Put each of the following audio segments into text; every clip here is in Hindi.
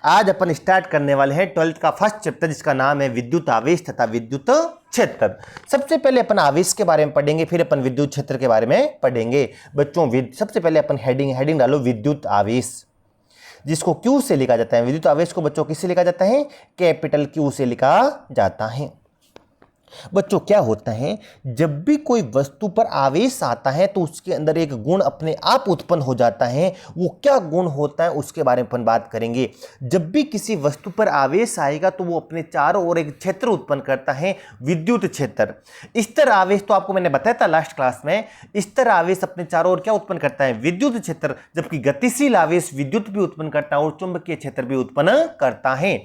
आज अपन स्टार्ट करने वाले हैं 12th का फर्स्ट चैप्टर जिसका नाम है विद्युत आवेश तथा विद्युत क्षेत्र। सबसे पहले अपन आवेश के बारे में पढ़ेंगे, फिर अपन विद्युत क्षेत्र के बारे में पढ़ेंगे। बच्चों सबसे पहले अपन हेडिंग डालो विद्युत आवेश, जिसको क्यू से लिखा जाता है। विद्युत आवेश को बच्चों किससे लिखा जाता है? कैपिटल क्यू से लिखा जाता है। बच्चों क्या होता है, जब भी कोई वस्तु पर आवेश आता है तो उसके अंदर एक गुण अपने आप उत्पन्न हो जाता है। वो क्या गुण होता है उसके बारे में अपन बात करेंगे। जब भी किसी वस्तु पर आवेश आएगा तो वो अपने चारों ओर एक क्षेत्र उत्पन्न करता है, विद्युत क्षेत्र। स्तर आवेश तो आपको मैंने बताया था लास्ट क्लास में, स्तर आवेश अपने चारों ओर क्या उत्पन्न करता है? विद्युत क्षेत्र। जबकि गतिशील आवेश विद्युत भी उत्पन्न करता है और चुंबकीय क्षेत्र भी उत्पन्न करता है।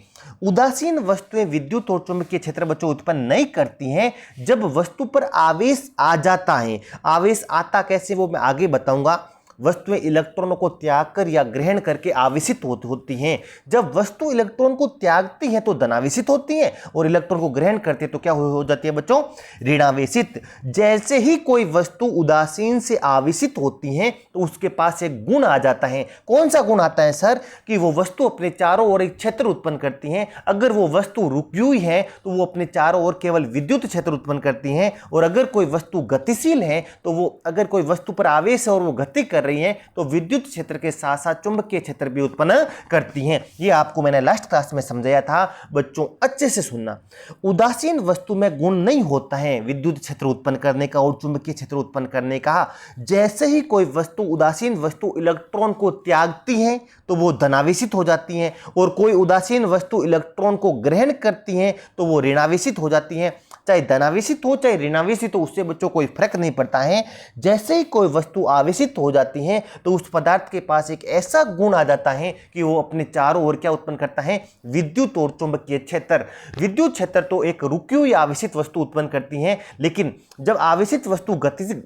उदासीन वस्तुएं विद्युत और चुंबकीय क्षेत्र बच्चों उत्पन्न नहीं करती हैं जब वस्तु पर आवेश आ जाता है। आवेश आता कैसे वो मैं आगे बताऊंगा। वस्तुएं इलेक्ट्रॉनों को त्याग कर या ग्रहण करके आवेशित होती हैं। जब वस्तु इलेक्ट्रॉन को त्यागती है तो धनावेशित होती है और इलेक्ट्रॉन को ग्रहण करती है तो क्या हो जाती है बच्चों? ऋणावेशित। जैसे ही कोई वस्तु उदासीन से आवेशित होती है तो उसके पास एक गुण आ जाता है। कौन सा गुण आता है सर? कि वो वस्तु अपने चारों ओर एक क्षेत्र उत्पन्न करती है। अगर वो वस्तु रुकी हुई है तो वो अपने चारों ओर केवल विद्युत क्षेत्र उत्पन्न करती है, और अगर कोई वस्तु गतिशील है तो वो अगर कोई वस्तु पर आवेश है और वो गति कर रही है तो विद्युत क्षेत्र के साथ साथ चुंबकीय क्षेत्र भी उत्पन्न करती हैं। ये आपको मैंने लास्ट क्लास में समझाया था। बच्चों अच्छे से सुनना। उदासीन वस्तु में गुण नहीं होता है विद्युत क्षेत्र उत्पन्न करने का और चुंबकीय क्षेत्र उत्पन्न करने का। जैसे ही कोई वस्तु उदासीन वस्तु इलेक्ट्रॉन को त्यागती है तो वो धनावेशित हो जाती हैं, और कोई उदासीन वस्तु इलेक्ट्रॉन को ग्रहण करती है तो वो ऋणावेशित हो जाती है। चाहे धनावेशित हो चाहे ऋणावेशित हो, उससे बच्चों कोई फर्क नहीं पड़ता है। जैसे ही कोई वस्तु आवेशित हो जाती है तो उस पदार्थ के पास एक ऐसा गुण आ जाता है कि वो अपने चारों ओर क्या उत्पन्न करता है? विद्युत और चुंबकीय क्षेत्र। विद्युत क्षेत्र तो एक रुकी हुई आवेशित वस्तु उत्पन्न करती है, लेकिन जब आवेशित वस्तु गतिशील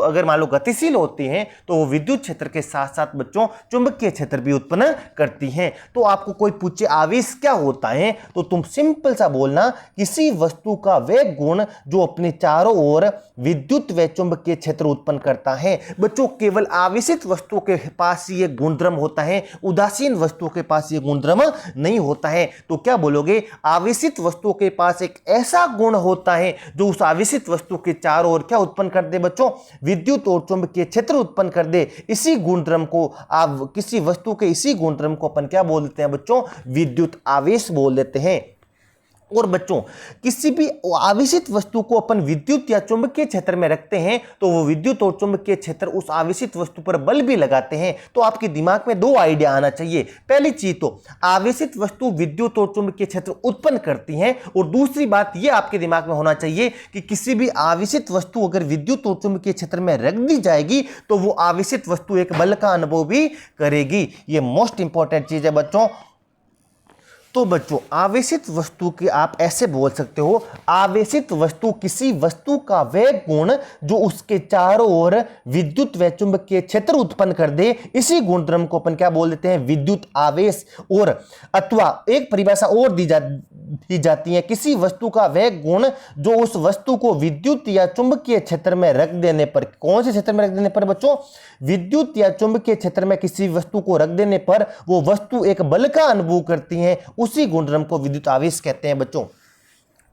अगर मान लो गतिशील होती है तो वो विद्युत क्षेत्र के साथ साथ बच्चों चुंबकीय क्षेत्र भी उत्पन्न करती हैं। तो आपको कोई पूछे आवेश क्या होता है तो तुम सिंपल सा बोलना, किसी वस्तु का वह गुण जो अपने चारों ओर विद्युत व चुंबकीय क्षेत्र उत्पन्न करता है। बच्चों केवल आवेशित वस्तुओं के पास ये गुणधर्म होता है, उदासीन वस्तुओं के पास ये गुणधर्म नहीं होता है। तो क्या बोलोगे? आवेशित वस्तुओं के पास एक ऐसा गुण होता है जो उस आवेशित वस्तु के चारों ओर क्या उत्पन्न कर दे बच्चों? विद्युत और चुंबकीय क्षेत्र उत्पन्न कर दे। इसी गुणधर्म को आप किसी वस्तु के इसी गुणधर्म को अपन क्या बोल देते हैं बच्चों? विद्युत आवेश बोल देते हैं। और बच्चों किसी भी आवेशित वस्तु को अपन विद्युत या चुंबकीय क्षेत्र में रखते हैं तो वो विद्युत और चुंबकीय क्षेत्र उस आवेशित वस्तु पर बल भी लगाते हैं। तो आपके दिमाग में दो आइडिया आना चाहिए। पहली चीज तो आवेशित वस्तु विद्युत और चुंबकीय क्षेत्र उत्पन्न करती हैं, और दूसरी बात ये आपके दिमाग में होना चाहिए कि किसी भी आवेशित वस्तु अगर विद्युत और चुंबकीय क्षेत्र में रख दी जाएगी तो वो आवेशित वस्तु एक बल का अनुभव भी करेगी। ये मोस्ट इंपॉर्टेंट चीज है बच्चों। तो बच्चों आवेशित वस्तु की आप ऐसे बोल सकते हो, आवेशित वस्तु किसी वस्तु का वह गुण जो उसके चारों ओर विद्युत व चुंबकीय क्षेत्र उत्पन्न कर दे। इसी गुणधर्म को अपन क्या बोल देते हैं? विद्युत आवेश। और अथवा एक परिभाषा और दी जाती है, किसी वस्तु का वह गुण जो उस वस्तु को विद्युत या चुंबकीय क्षेत्र में रख देने पर। कौन से क्षेत्र में रख देने पर बच्चों? विद्युत या चुंबकीय क्षेत्र में किसी वस्तु को रख देने पर वो वस्तु एक बल का अनुभव करती है। उसी गुणधर्म को विद्युत आवेश कहते हैं बच्चों।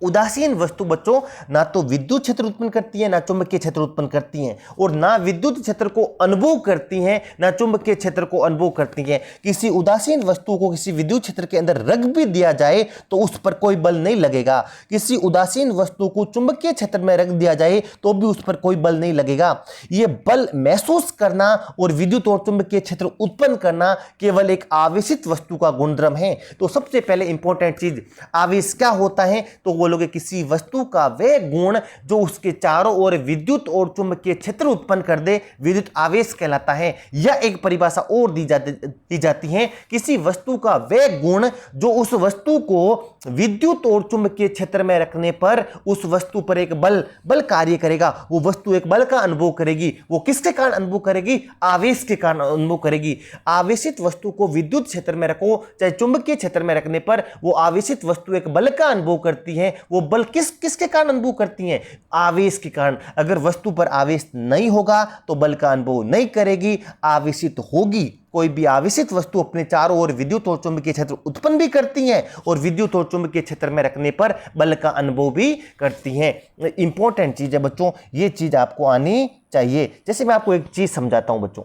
उदासीन वस्तु बच्चों ना तो विद्युत क्षेत्र उत्पन्न करती है ना चुंबकीय क्षेत्र उत्पन्न करती हैं, और ना विद्युत क्षेत्र को अनुभव करती हैं ना चुंबकीय क्षेत्र को अनुभव करती हैं। किसी उदासीन वस्तु को किसी विद्युत क्षेत्र के अंदर रख भी दिया जाए तो उस पर कोई बल नहीं लगेगा। किसी उदासीन वस्तु को चुंबकीय क्षेत्र में रख दिया जाए तो भी उस पर कोई बल नहीं लगेगा। यह बल महसूस करना और विद्युत और चुंबकीय क्षेत्र उत्पन्न करना केवल एक आवेशित वस्तु का गुणधर्म है। तो सबसे पहले इंपॉर्टेंट चीज, आवेश क्या होता है? तो बोलोगे किसी वस्तु का वह गुण जो उसके चारों ओर विद्युत और चुंबकीय क्षेत्र उत्पन्न कर दे, विद्युत आवेश कहलाता है। या एक परिभाषा और दी जाती है, किसी वस्तु का वह गुण जो उस वस्तु को विद्युत और चुंबकीय क्षेत्र में रखने पर उस वस्तु पर एक बल कार्य करेगा। वो वस्तु एक बल का अनुभव करेगी। वो किसके कारण अनुभव करेगी? आवेश के कारण अनुभव करेगी। आवेशित वस्तु को विद्युत क्षेत्र में रखो चाहे चुंबकीय क्षेत्र में रखने पर वो आवेशित वस्तु एक बल का अनुभव करती है, वो बल किसके कारण अनुभव करती हैं? आवेश के कारण। अगर वस्तु पर आवेश नहीं होगा तो बल का अनुभव नहीं करेगी, आवेशित होगी। कोई भी आवेशित वस्तु अपने चारों ओर विद्युत और चुंबकीय क्षेत्र उत्पन्न भी करती हैं और विद्युत और चुंबकीय क्षेत्र में रखने पर बल का अनुभव भी करती हैं। इंपॉर्टेंट चीज है बच्चों, ये चीज आपको आनी चाहिए। जैसे मैं आपको एक चीज समझाता हूं बच्चों,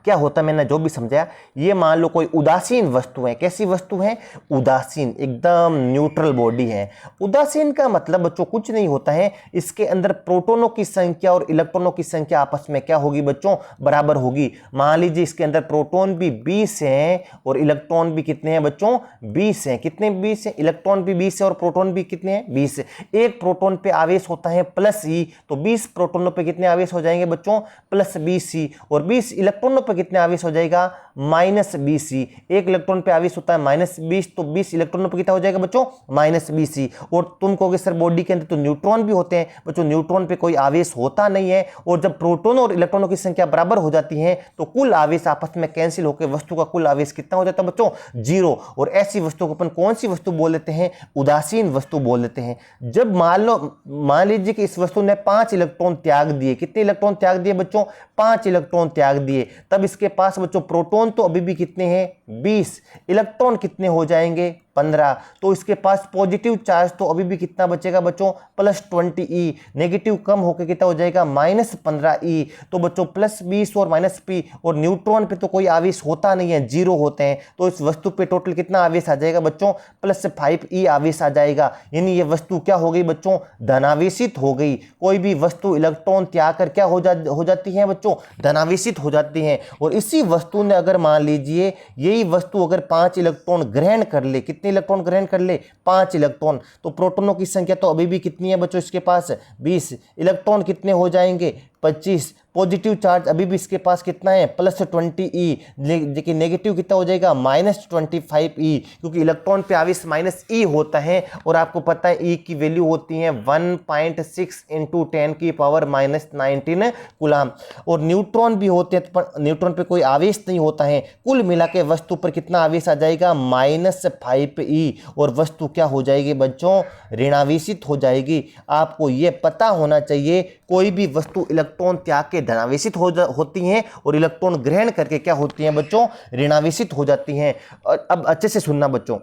क्या होता है, मैंने जो भी समझाया, ये मान लो कोई उदासीन वस्तु है। कैसी वस्तु है? उदासीन, एकदम न्यूट्रल बॉडी है। उदासीन का मतलब बच्चों कुछ नहीं होता है, इसके अंदर प्रोटॉनों की संख्या और इलेक्ट्रॉनों की संख्या आपस में क्या होगी बच्चों? बराबर होगी। मान लीजिए इसके अंदर प्रोटॉन भी 20 हैं और इलेक्ट्रॉन भी कितने हैं बच्चों? 20 हैं। कितने 20 हैं? इलेक्ट्रॉन भी 20 है और प्रोटॉन भी कितने हैं? 20 है। एक प्रोटॉन पे आवेश होता है +E, तो 20 प्रोटॉनों पे कितने आवेश हो जाएंगे बच्चों? +20C। और 20 इलेक्ट्रॉनों पे कितने आवेश हो जाएगा? -20C। एक इलेक्ट्रॉन पे आवेश होता है -20, तो 20 इलेक्ट्रॉनों पे कितना हो जाएगा बच्चों? -20C। और तुम कहोगे सर बॉडी के अंदर तो न्यूट्रॉन भी होते हैं। बच्चों न्यूट्रॉन पे कोई आवेश होता नहीं है, और जब प्रोटॉन और इलेक्ट्रॉनों की संख्या बराबर हो जाती है तो कुल आवेश आपस में कैंसिल होकर वस्तु का कुल आवेश कितना हो जाता है बच्चों? 0। और ऐसी वस्तु को अपन कौन सी वस्तु बोल देते हैं? उदासीन वस्तु बोल देते हैं। जब मान लीजिए कि इस वस्तु ने 5 इलेक्ट्रॉन त्याग दिए। कितने इलेक्ट्रॉन त्याग दिए बच्चों? 5 इलेक्ट्रॉन त्याग दिए। तब इसके पास बच्चों प्रोटॉन तो अभी भी कितने हैं? 20। इलेक्ट्रॉन कितने हो जाएंगे? 15। तो इसके पास पॉजिटिव चार्ज तो अभी भी कितना बचेगा बच्चों? +20E। नेगेटिव कम होकर कितना हो जाएगा? -15E। तो बच्चों +20 और -P, और न्यूट्रॉन पे तो कोई आवेश होता नहीं है, 0 होते हैं। तो इस वस्तु पे टोटल कितना आवेश आ जाएगा बच्चों? +5E आवेश आ जाएगा। यानी ये वस्तु क्या हो गई बच्चों? धनावेशित हो गई। कोई भी वस्तु इलेक्ट्रॉन त्याग कर क्या हो जाती है बच्चों? धनावेशित हो जाती है। और इसी वस्तु ने अगर मान लीजिए यही वस्तु अगर 5 इलेक्ट्रॉन ग्रहण कर ले, कितने इलेक्ट्रॉन ग्रहण कर ले? 5 इलेक्ट्रॉन, तो प्रोटॉनों की संख्या तो अभी भी कितनी है बच्चों इसके पास? 20। इलेक्ट्रॉन कितने हो जाएंगे? 25। पॉजिटिव चार्ज अभी भी इसके पास कितना है? +20E। लेकिन नेगेटिव कितना हो जाएगा? -25E, क्योंकि इलेक्ट्रॉन पे आवेश -E होता है। और आपको पता है E की वैल्यू होती है 1.6 × 10⁻⁻19 कूलम। और न्यूट्रॉन भी होते हैं, पर न्यूट्रॉन पे कोई आवेश नहीं होता है। कुल मिला के वस्तु पर कितना आवेश आ जाएगा? -5E। और वस्तु क्या हो जाएगी बच्चों? ऋणावेशित हो जाएगी। आपको यह पता होना चाहिए, कोई भी वस्तु इलेक्ट्रॉन त्याग के धनावेशित होती हैं और इलेक्ट्रॉन ग्रहण करके क्या होती हैं बच्चों? ऋणावेशित हो जाती हैं। और अब अच्छे से सुनना बच्चों,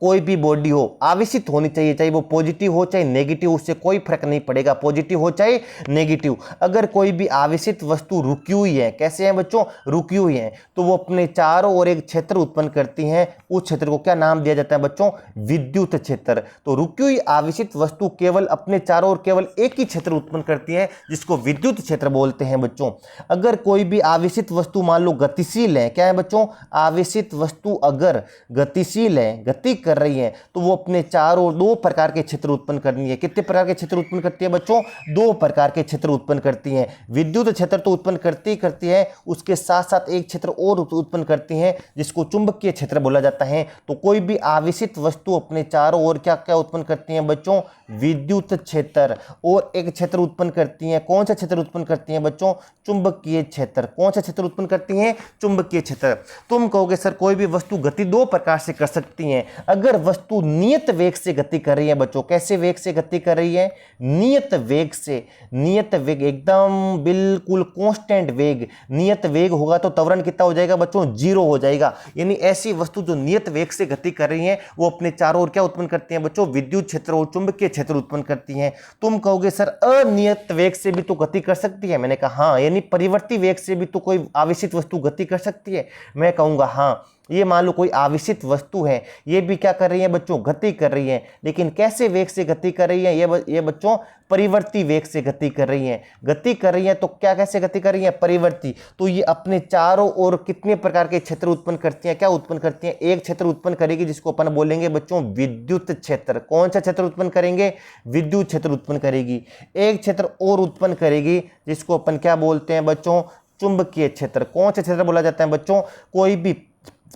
कोई भी बॉडी हो आवेशित होनी चाहिए, चाहे वो पॉजिटिव हो चाहे नेगेटिव, उससे कोई फर्क नहीं पड़ेगा, पॉजिटिव हो चाहे नेगेटिव। अगर कोई भी आवेशित वस्तु रुकी हुई है, कैसे है बच्चों? रुकी हुई है, तो वो अपने चारों ओर एक क्षेत्र उत्पन्न करती हैं। उस क्षेत्र को क्या नाम दिया जाता है बच्चों? विद्युत क्षेत्र। तो रुकी हुई आवेशित वस्तु केवल अपने चारों ओर केवल एक ही क्षेत्र उत्पन्न करती है, जिसको विद्युत क्षेत्र बोलते हैं बच्चों। अगर कोई भी आवेशित वस्तु मान लो गतिशील है, क्या है बच्चों? आवेशित वस्तु अगर गतिशील है, गति कर रही है, तो वो अपने चारों 2 प्रकार के क्षेत्र उत्पन्न करनी है। कितने प्रकार के क्षेत्र उत्पन्न करती है बच्चों? 2 प्रकार के क्षेत्र उत्पन्न करती हैं। विद्युत क्षेत्र तो उत्पन्न करती है, उसके साथ साथ एक क्षेत्र और उत्पन्न करती हैं जिसको चुंबकीय क्षेत्र बोला जाता है। तो कोई भी आवेशित वस्तु अपने चारों ओर क्या क्या उत्पन्न करती हैं बच्चों? विद्युत क्षेत्र। और एक क्षेत्र उत्पन्न करती हैं। कौन सा क्षेत्र उत्पन्न करती हैं बच्चों? चुंबकीय क्षेत्र। कौन सा क्षेत्र उत्पन्न करती हैं? चुंबकीय क्षेत्र। तुम कहोगे सर कोई भी वस्तु गति 2 प्रकार से कर सकती हैं। अगर वस्तु नियत वेग से गति कर रही है बच्चों, कैसे वेग से गति कर रही है? नियत वेग से। नियत वेग एकदम बिल्कुल कांस्टेंट वेग। नियत वेग होगा तो त्वरण कितना हो जाएगा बच्चों? 0 हो जाएगा। यानी ऐसी वस्तु जो नियत वेग से गति कर रही है वो अपने चारों ओर क्या उत्पन्न करती हैं बच्चों? विद्युत क्षेत्र और चुंबकीय क्षेत्र उत्पन्न करती हैं। तुम कहोगे सर अनियत वेग से भी तो गति कर सकती है। मैंने कहा हाँ, यानी परिवर्ती वेग से भी तो कोई आवेशित वस्तु गति कर सकती है। मैं कहूंगा हाँ। ये मान लो कोई आवेशित वस्तु है, ये भी क्या कर रही है बच्चों? गति कर रही है। लेकिन कैसे वेग से गति कर रही है? ये बच्चों परिवर्ती वेग से गति कर रही है। गति कर रही है तो क्या कैसे गति कर रही है? परिवर्ती। तो ये अपने चारों ओर कितने प्रकार के क्षेत्र उत्पन्न करती हैं? क्या उत्पन्न करती हैं? एक क्षेत्र उत्पन्न करेगी जिसको अपन बोलेंगे बच्चों विद्युत क्षेत्र। कौन सा क्षेत्र उत्पन्न करेंगे? विद्युत क्षेत्र उत्पन्न करेगी। एक क्षेत्र और उत्पन्न करेगी जिसको अपन क्या बोलते हैं बच्चों? चुंबकीय क्षेत्र। कौन सा क्षेत्र बोला जाता है बच्चों? कोई भी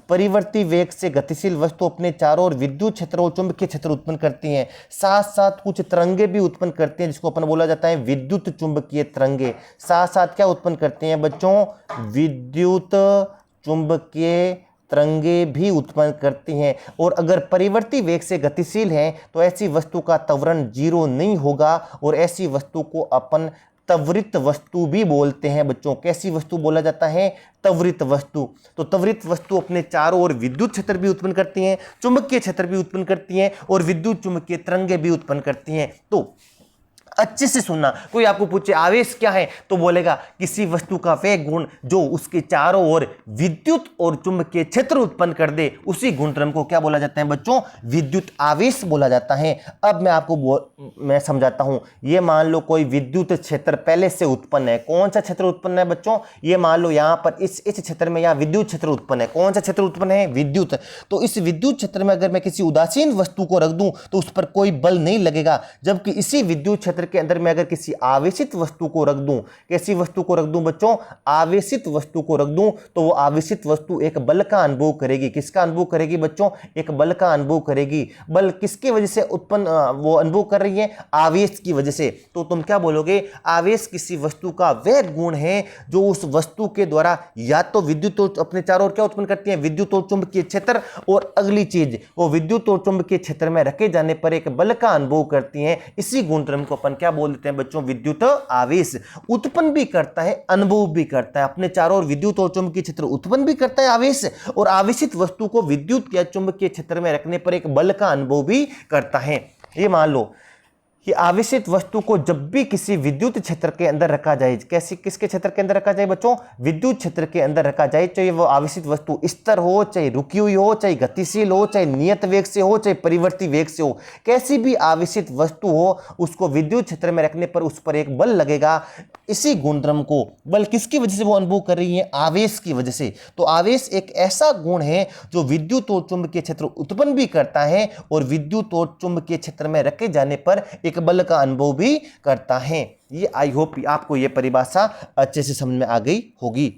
परिवर्ती वेग से गतिशील वस्तु अपने चारों ओर विद्युत क्षेत्र और चुंबकीय क्षेत्र उत्पन्न करती हैं। साथ साथ कुछ तरंगे भी उत्पन्न करती हैं जिसको अपन बोला जाता है विद्युत चुंबकीय तरंगे। साथ साथ क्या उत्पन्न करती हैं बच्चों? विद्युत चुंबकीय तरंगे भी उत्पन्न करती हैं। और अगर परिवर्ती वेग से गतिशील हैं तो ऐसी वस्तु का त्वरण 0 नहीं होगा और ऐसी वस्तु को अपन त्वरित वस्तु भी बोलते हैं बच्चों। कैसी वस्तु बोला जाता है? त्वरित वस्तु। तो त्वरित वस्तु अपने चारों ओर विद्युत क्षेत्र भी उत्पन्न करती हैं, चुंबकीय क्षेत्र भी उत्पन्न करती हैं और विद्युत चुंबकीय तरंगे भी उत्पन्न करती हैं। तो अच्छे से सुनना, कोई आपको पूछे आवेश क्या है तो बोलेगा किसी वस्तु का वह गुण जो उसके चारों ओर विद्युत और चुंबकीय क्षेत्र उत्पन्न कर दे, उसी गुणधर्म को क्या बोला जाता है बच्चों? विद्युत आवेश बोला जाता है। अब मैं आपको मैं समझाता हूं। ये मान लो कोई विद्युत क्षेत्र पहले से उत्पन्न है। कौन सा क्षेत्र उत्पन्न है बच्चों? ये मान लो यहां पर इस क्षेत्र में यहाँ विद्युत क्षेत्र उत्पन्न है। कौन सा क्षेत्र उत्पन्न है? विद्युत। तो इस विद्युत क्षेत्र में अगर मैं किसी उदासीन वस्तु को रख दूं तो उस पर कोई बल नहीं लगेगा, जबकि इसी विद्युत क्षेत्र के अंदर मैं अगर किसी आवेशित वस्तु को रख दूं, कैसी वस्तु को रख दूं बच्चों? आवेशित वस्तु को रख दूं तो वो आवेशित वस्तु एक बल का अनुभव करेगी। किसका अनुभव करेगी बच्चों? एक बल का अनुभव करेगी। बल किसकी वजह से उत्पन्न वो अनुभव कर रही है? आवेश की वजह से। तो तुम क्या बोलोगे? आवेश किसी वस्तु का वह गुण है जो उस वस्तु के द्वारा या तो विद्युत और अपने चारों ओर क्या उत्पन्न करती है? विद्युत और चुंबकीय क्षेत्र, और अगली चीज वो विद्युत और चुंबकीय क्षेत्र में रखे जाने पर एक बल का अनुभव करती है। इसी गुणधर्म को अपन क्या बोलते हैं बच्चों? विद्युत आवेश। उत्पन्न भी करता है, अनुभव भी करता है। अपने चारों ओर विद्युत और चुंबकीय क्षेत्र उत्पन्न भी करता है आवेश, और आवेशित वस्तु को विद्युत या चुंबकीय क्षेत्र में रखने पर एक बल का अनुभव भी करता है। ये मान लो कि आवेशित वस्तु को जब भी किसी विद्युत क्षेत्र के अंदर रखा जाए, कैसी किसके क्षेत्र के अंदर रखा जाए बच्चों? विद्युत क्षेत्र के अंदर रखा जाए, चाहे वो आवेशित वस्तु स्थिर हो, चाहे रुकी हुई हो, चाहे गतिशील हो, चाहे नियत वेग से हो, चाहे परिवर्ती वेग से हो, कैसी भी आवेशित वस्तु हो, उसको विद्युत क्षेत्र में रखने पर उस पर एक बल लगेगा। इसी गुणधर्म को बल किसकी वजह से वो अनुभव कर रही है? आवेश की वजह से। तो आवेश एक ऐसा गुण है जो विद्युत और चुंबकीय क्षेत्र उत्पन्न भी करता है और विद्युत और चुंबकीय क्षेत्र में रखे जाने पर एक बल का अनुभव भी करता है। ये आई होप आपको ये परिभाषा अच्छे से समझ में आ गई होगी।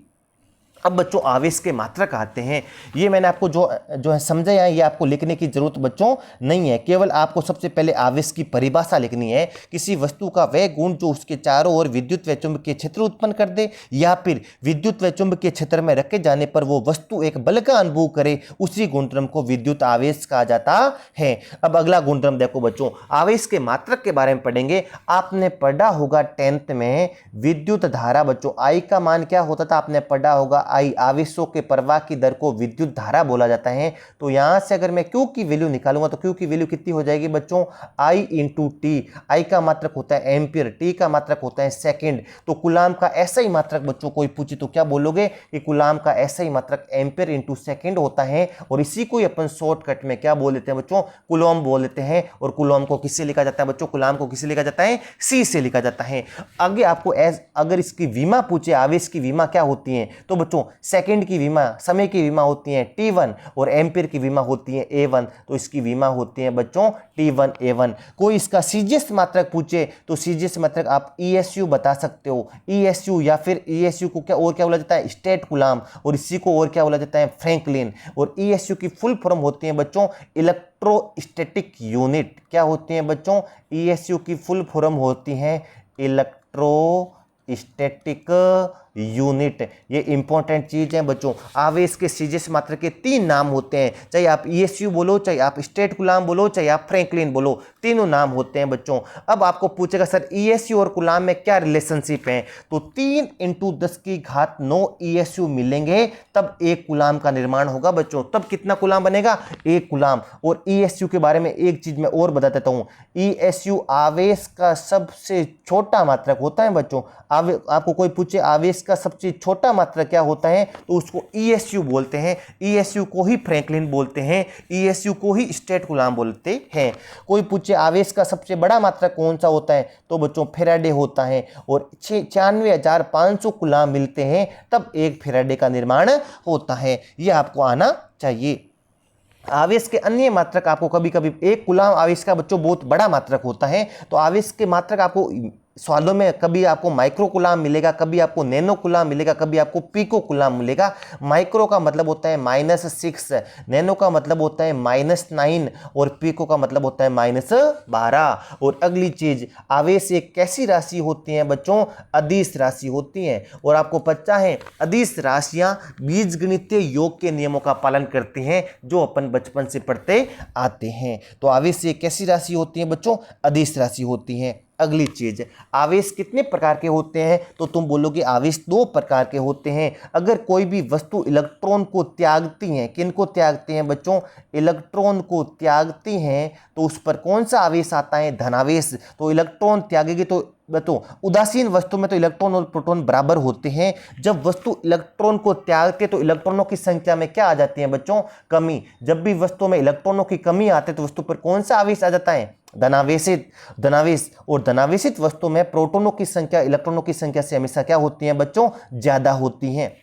अब बच्चों आवेश के मात्रक आते हैं। ये मैंने आपको जो है समझाया है, ये आपको लिखने की जरूरत बच्चों नहीं है। केवल आपको सबसे पहले आवेश की परिभाषा लिखनी है। किसी वस्तु का वह गुण जो उसके चारों ओर विद्युत व चुंबकीय क्षेत्र उत्पन्न कर दे या फिर विद्युत व चुंबकीय क्षेत्र में रखे जाने पर वो वस्तु एक बल का अनुभव करे, उसी गुणधर्म को विद्युत आवेश कहा जाता है। अब अगला गुणधर्म देखो बच्चों, आवेश के मात्रक के बारे में पढ़ेंगे। आपने पढ़ा होगा 10th में विद्युत धारा बच्चों, आई का मान क्या होता था? आपने पढ़ा होगा आई, आवेशों के प्रवाह की दर को विद्युत धारा बोला जाता है। तो यहां से अगर मैं Q की वैल्यू निकालूंगा तो Q की वैल्यू कितनी हो जाएगी बच्चों? I into T. आई का मात्रक होता है एम्पियर, टी का मात्रक होता है सेकंड। तो कूलाम का ऐसा ही मात्रक बच्चों कोई पूछे तो क्या बोलोगे कि कूलाम का ऐसा ही मात्रक एम्पियर इंटू सेकंड होता है, और इसी को अपन शॉर्टकट में क्या बोल लेते हैं बच्चों? कूलॉम बोल लेते हैं। और कूलॉम को किससे लिखा जाता है बच्चों? कूलाम को किससे लिखा जाता है? C से लिखा जाता है। आगे आपको अगर इसकी विमा पूछे, आवेश की विमा क्या होती है, तो बच्चों सेकंड की विमा, समय की विमा होती है T1 और एम्पियर की विमा होती है A1। तो इसकी विमा होती है बच्चों T1 A1। कोई इसका सीजीएस मात्रक पूछे तो सीजीएस मात्रक आप ESU बता सकते हो। ESU या फिर ESU को क्या बोला जाता है? स्टेट कूलाम, और इसी को और क्या बोला जाता है? फ्रैंकलिन। और ESU की फुल फॉर्म होती है बच्चों इलेक्ट्रोस्टैटिक यूनिट। क्या होती है बच्चों? ESU की फुल फॉर्म होती है इलेक्ट्रोस्टैटिक यूनिट। ये इंपॉर्टेंट चीज है बच्चों। आवेश के सीजीएस मात्रक के 3 नाम होते हैं, चाहे आप ESU बोलो, चाहे आप स्टेट कूलाम बोलो, चाहे आप फ्रैंकलिन बोलो, तीनों नाम होते हैं बच्चों। अब आपको पूछेगा सर ESU और कूलाम में क्या रिलेशनशिप है, तो 3 × 10⁹ ESU मिलेंगे तब एक कूलाम का निर्माण होगा बच्चों। तब कितना कूलाम बनेगा? एक कूलाम। और ESU के बारे में एक चीज मैं और बता देता हूं, ESU आवेश का सबसे छोटा मात्रक होता है बच्चों। आपको कोई पूछे आवेश का सबसे छोटा मात्रक क्या होता है, तो उसको ESU बोलते हैं। ESU को ही फ्रैंकलिन बोलते हैं, ESU को ही स्टेट कूलाम बोलते हैं। कोई पूछे आवेश का सबसे बड़ा मात्रक कौन सा होता है, तो बच्चों फैराडे होता है। और 96,500 कूलाम मिलते हैं तब एक फैराडे का निर्माण होता है। यह आपको आना चाहिए। आवेश के अन्य मात्रक आपको कभी कभी, एक कूलाम आवेश का बच्चों बहुत बड़ा मात्रक होता है, तो आवेश के मात्रक आपको सवालों में कभी आपको माइक्रो कूलाम मिलेगा, कभी आपको नैनो कूलाम मिलेगा, कभी आपको पिको कूलाम मिलेगा। माइक्रो का मतलब होता है -6, नैनो का मतलब होता है -9 और पिको का मतलब होता है -12। और अगली चीज, आवेश एक कैसी राशि होती है बच्चों? अदिश राशि होती है। और आपको पता है अदिश राशियां बीजगणितीय योग के नियमों का पालन करती हैं जो अपन बचपन से पढ़ते आते हैं। तो आवेश एक कैसी राशि होती है बच्चों? अदिश राशि होती है। अगली चीज, आवेश कितने प्रकार के होते हैं? तो तुम बोलोगे आवेश 2 प्रकार के होते हैं। अगर कोई भी वस्तु इलेक्ट्रॉन को त्यागती है, किनको त्यागती हैं बच्चों? इलेक्ट्रॉन को त्यागती हैं, तो उस पर कौन सा आवेश आता है? धनावेश। तो इलेक्ट्रॉन त्यागेगी तो उदासीन वस्तु में तो इलेक्ट्रॉन और प्रोटॉन बराबर होते हैं। जब वस्तु इलेक्ट्रॉन को त्यागती है तो इलेक्ट्रॉनों की संख्या में क्या आ जाती है बच्चों? कमी। जब भी वस्तु में इलेक्ट्रॉनों की कमी आती है तो वस्तु पर कौन सा आवेश आ जाता है? धनावेशित। धनावेश। और धनावेशित वस्तु में प्रोटॉनों की संख्या इलेक्ट्रॉनों की संख्या से हमेशा क्या होती है बच्चों? ज्यादा होती है।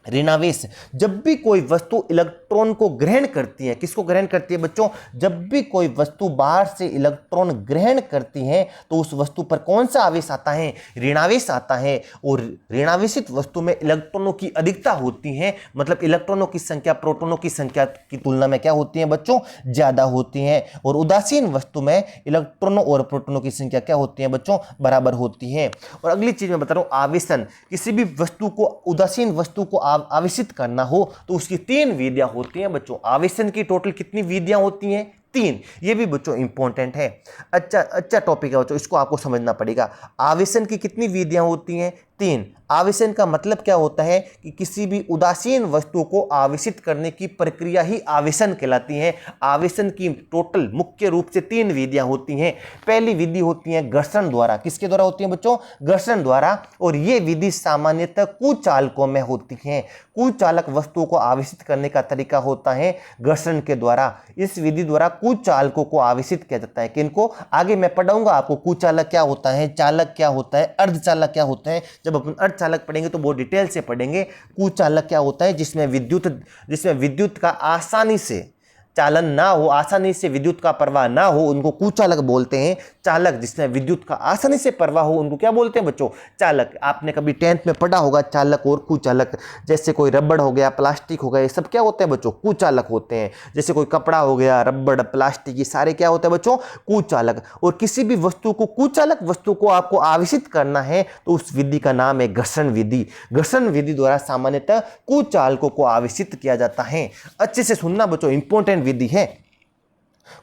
ऋणावेश, जब भी कोई वस्तु इलेक्ट्रॉन को ग्रहण करती है, किसको ग्रहण करती है बच्चों? जब भी कोई वस्तु बाहर से इलेक्ट्रॉन ग्रहण करती है तो उस वस्तु पर कौन सा आवेश आता है? ऋणावेश आता है। और ऋणावेशित वस्तु में इलेक्ट्रॉनों की अधिकता होती है, मतलब इलेक्ट्रॉनों की संख्या प्रोटॉनों की संख्या की तुलना में क्या होती है बच्चों? ज्यादा होती है। और उदासीन वस्तु में इलेक्ट्रॉनों और प्रोटॉनों की संख्या क्या होती है बच्चों? बराबर होती है। और अगली चीज मैं बता रहा हूं, आवेशन। किसी भी वस्तु को, उदासीन वस्तु को आवेशित करना हो तो उसकी 3 विधियां होती हैं बच्चों। आवेशन की टोटल कितनी विधियां होती हैं? 3। ये भी बच्चों इंपॉर्टेंट है। अच्छा टॉपिक है बच्चों, इसको आपको समझना पड़ेगा। आवेशन की कितनी विधियां होती हैं? 3। आवेशन का मतलब क्या होता है कि किसी भी उदासीन वस्तु को आवेशित करने की प्रक्रिया ही आवेशन कहलाती है। आवेशन की टोटल मुख्य रूप से 3 विधियां होती हैं। पहली विधि होती है घर्षण द्वारा। किसके द्वारा होती है बच्चों? घर्षण द्वारा। और ये विधि सामान्यतः कुचालकों में होती है। कुचालक वस्तुओं को आवेशित करने का तरीका होता है घर्षण के द्वारा। इस विधि द्वारा कुचालकों को आवेशित किया जाता है। किनको? आगे मैं पढ़ाऊंगा आपको कुचालक क्या होता है, चालक क्या होता है, अर्धचालक क्या होता है। जब अपन अर्धचालक पढ़ेंगे तो बहुत डिटेल से पढ़ेंगे। कुचालक क्या होता है? जिसमें विद्युत का आसानी से चालन ना हो, आसानी से विद्युत का प्रवाह ना हो, उनको कुचालक बोलते हैं। चालक, जिसमें विद्युत का आसानी से प्रवाह हो, उनको क्या बोलते हैं बच्चों? चालक। आपने कभी 10th में पढ़ा होगा चालक और कुचालक। जैसे कोई रबड़ हो गया, प्लास्टिक हो गया, ये सब क्या होते हैं बच्चों? कुचालक होते हैं। जैसे कोई कपड़ा हो गया, रबड़, प्लास्टिक, ये सारे क्या होते हैं बच्चों? कुचालक। और किसी भी वस्तु को, कुचालक वस्तु को आपको आवेशित करना है तो उस विधि का नाम है घर्षण विधि। घर्षण विधि द्वारा सामान्यतः कुचालकों को आवेशित किया जाता है। अच्छे से सुनना बच्चों, इंपॉर्टेंट विधि है।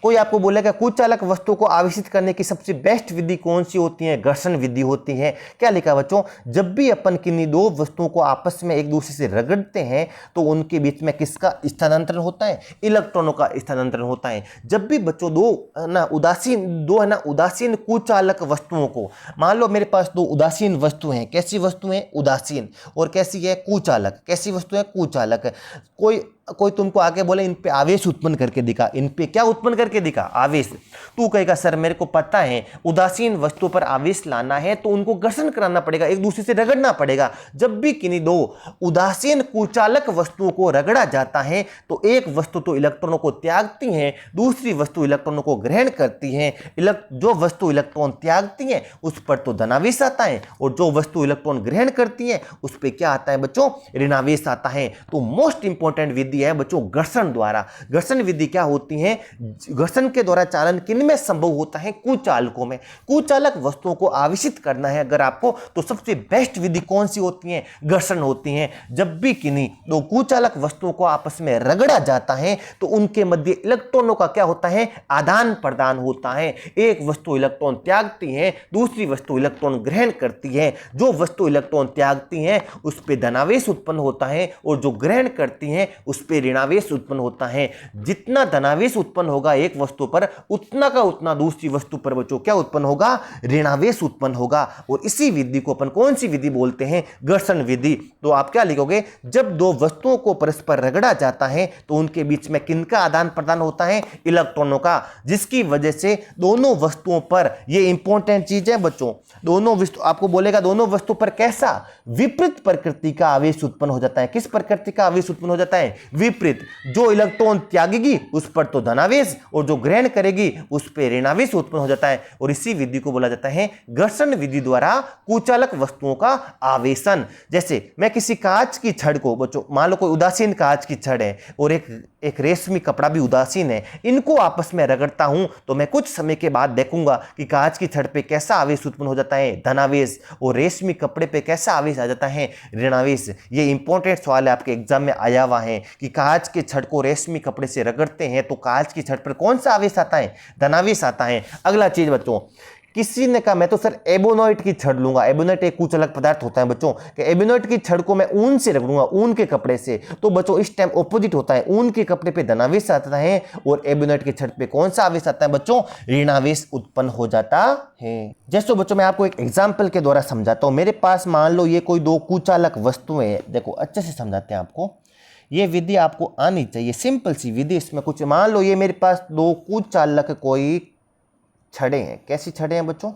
कोई आपको बोलेगा कुचालक वस्तु को आवेशित करने की सबसे बेस्ट विधि कौन सी होती है? घर्षण विधि होती है। क्या लिखा बच्चों? जब भी अपन किन्हीं 2 वस्तुओं को आपस में एक दूसरे से रगड़ते हैं तो उनके बीच में किसका स्थानांतरण होता है? इलेक्ट्रॉनों का स्थानांतरण होता है। जब भी बच्चों दो उदासीन कुचालक वस्तुओं को, मान लो मेरे पास 2 उदासीन वस्तु हैं। कैसी वस्तु है? उदासीन। और कैसी है? कुचालक। कैसी वस्तु है? कुचालक। कोई तुमको आके बोले इन पे आवेश उत्पन्न करके दिखा, इन पे क्या उत्पन्न करके दिखा? आवेश। तू कहेगा सर मेरे को पता है उदासीन वस्तु पर आवेश लाना है तो उनको घर्षण कराना पड़ेगा, एक दूसरे से रगड़ना पड़ेगा। जब भी किन्हीं 2 उदासीन कुचालक वस्तुओं को रगड़ा जाता है तो एक वस्तु तो इलेक्ट्रॉनों को त्यागती है, दूसरी वस्तु इलेक्ट्रॉनों को ग्रहण करती है। जो वस्तु इलेक्ट्रॉन त्यागती है उस पर तो धनावेश आता है, और जो वस्तु इलेक्ट्रॉन ग्रहण करती है उस पर क्या आता है बच्चों? ऋणावेश आता है। तो मोस्ट इंपॉर्टेंट विधि है बच्चों घर्षण द्वारा। घर्षण विधि क्या होती है? घर्षण के द्वारा चालन किनमें संभव होता है? कुचालकों में। कुचालक वस्तुओं को आवेशित करना है अगर आपको तो सबसे बेस्ट विधि कौन सी होती है? घर्षण होती है। जब भी किन्हीं 2 कुचालक वस्तुओं को आपस में रगड़ा जाता है तो उनके मध्य इलेक्ट्रॉनों का क्या होता है? आदान प्रदान होता है। एक वस्तु इलेक्ट्रॉन त्यागती है, दूसरी वस्तु इलेक्ट्रॉन ग्रहण करती है। जो वस्तु इलेक्ट्रॉन त्यागती है उस पर धनावेश उत्पन्न होता है, और जो ग्रहण करती है उस पर ऋणावेश उत्पन्न होता है। जितना धनावेश उत्पन्न होगा एक वस्तु पर, उतना का उतना दूसरी वस्तु पर बच्चों क्या उत्पन्न होगा? ऋणावेश उत्पन्न होगा। और इसी विधि को अपन कौन सी विधि बोलते हैं? घर्षण विधि। तो आप क्या लिखोगे? जब 2 वस्तुओं को परस्पर रगड़ा जाता है तो उनके बीच में किनका आदान प्रदान होता है? इलेक्ट्रॉनों का, जिसकी वजह से दोनों वस्तुओं पर, ये इंपॉर्टेंट चीज है बच्चों, दोनों वस्तु आपको बोलेगा दोनों वस्तु पर कैसा? विपरीत प्रकृति का आवेश उत्पन्न हो जाता है। किस प्रकृति का आवेश उत्पन्न हो जाता है? विपरीत, जो इलेक्ट्रॉन त्यागेगी उस पर तो धनावेश और जो ग्रहण करेगी उस पर ऋणावेश उत्पन्न हो जाता है और इसी विधि को बोला जाता है घर्षण विधि द्वारा कुचालक वस्तुओं का आवेशन। जैसे मैं किसी कांच की छड़ को, बच्चों मान लो कोई उदासीन कांच की छड़ है और एक रेशमी कपड़ा भी उदासीन है, इनको आपस में रगड़ता हूं तो मैं कुछ समय के बाद देखूंगा कि कांच की छड़ पे कैसा आवेश उत्पन्न हो जाता है, धनावेश, और रेशमी कपड़े पे कैसा आवेश आ जाता है, ऋणावेश। ये इंपॉर्टेंट सवाल है, आपके एग्जाम में आया हुआ है कि कांच के छड़ को रेशमी कपड़े से रगड़ते हैं तो कांच की छड़ पर कौन सा आवेश आता है, धनावेश आता है। अगला चीज बच्चों, किसी ने कहा मैं तो सर एबोनाइट की छड़ लूंगा, एबोनाइट एक कुचालक पदार्थ होता है बच्चों, कि एबोनाइट की छड़ को मैं ऊन से रगड़ूंगा, ऊन के कपड़े से, तो बच्चों इस टाइम ऑपोजिट होता है, ऊन के कपड़े पे धनावेश आता है और एबोनाइट की छड़ पे कौन सा आवेश आता है बच्चों, ऋणावेश उत्पन्न हो जाता है। जैसे बच्चों मैं आपको एक एग्जाम्पल के द्वारा समझाता हूं, मेरे पास मान लो ये कोई दो कुचालक वस्तुएं हैं, देखो अच्छे से समझाते हैं आपको, ये विधि आपको आनी चाहिए, सिंपल सी विधि, इसमें कुछ मान लो ये मेरे पास दो कुचालक कोई छड़े हैं, कैसी छड़े हैं बच्चों,